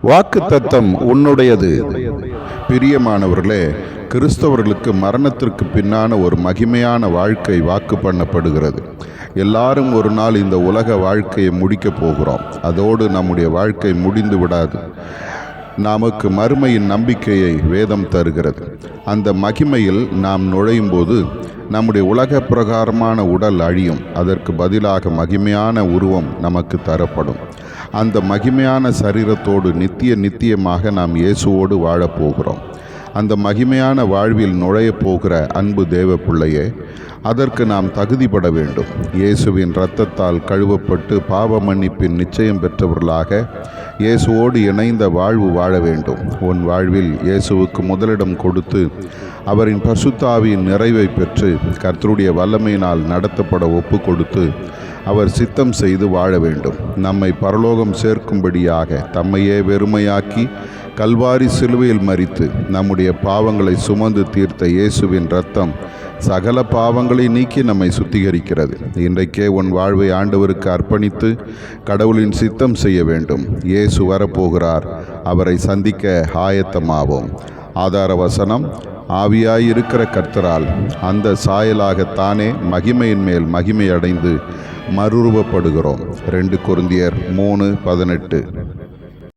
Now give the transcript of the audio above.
வாக்குத்தத்தம் உன்னுடையது. பிரியமானவர்களே, கிறிஸ்தவர்களுக்கு மரணத்திற்கு பின்னான ஒரு மகிமையான வாழ்க்கை வாக்கு பண்ணப்படுகிறது. எல்லாரும் ஒரு நாள் இந்த உலக வாழ்க்கையை முடிக்கப் போகிறோம். அதோடு நம்முடைய வாழ்க்கை முடிந்து விடாது. நமக்கு மறுமையின் நம்பிக்கையை வேதம் தருகிறது. அந்த மகிமையில் நாம் நுழையும் போது நம்முடைய உலக பிரகாரமான உடல் அழியும். அதற்கு பதிலாக மகிமையான உருவம் நமக்கு தரப்படும். அந்த மகிமையான சரீரத்தோடு நித்தியமாக நாம் இயேசுவோடு வாழப்போகிறோம். அந்த மகிமையான வாழ்வில் நுழையப் போகிற அன்பு தேவ பிள்ளையே, அதற்கு நாம் தகுதிப்பட வேண்டும். இயேசுவின் இரத்தத்தால் கழுவப்பட்டு பாவ மன்னிப்பின் நிச்சயம் பெற்றவர்களாக இயேசுவோடு இணைந்த வாழ்வு வாழ வேண்டும். உன் வாழ்வில் இயேசுவுக்கு முதலிடம் கொடுத்து அவரின் பரிசுத்த ஆவியின் நிறைவை பெற்று கர்த்தருடைய வல்லமையினால் நடத்தப்பட ஒப்பு கொடுத்து அவர் சித்தம் செய்து வாழ வேண்டும். நம்மை பரலோகம் சேர்க்கும்படியாக தம்மையே வெறுமையாக்கி கல்வாரி சிலுவையில் மரித்து நம்முடைய பாவங்களை சுமந்து தீர்த்த இயேசுவின் இரத்தம் சகல பாவங்களை நீக்கி நம்மை சுத்திகரிக்கிறது. இன்றைக்கே உன் வாழ்வை ஆண்டவருக்கு அர்ப்பணித்து கடவுளின் சித்தம் செய்ய வேண்டும். இயேசு வரப்போகிறார். அவரை சந்திக்க ஆயத்தமாவோம். ஆதார வசனம்: ஆவியாயிருக்கிற கர்த்தரால் அந்த சாயலாகத்தானே மகிமையின் மேல் மகிமை அடைந்து மறுரூபப்படுகிறோம். 2 கொரிந்தியர் 3:18.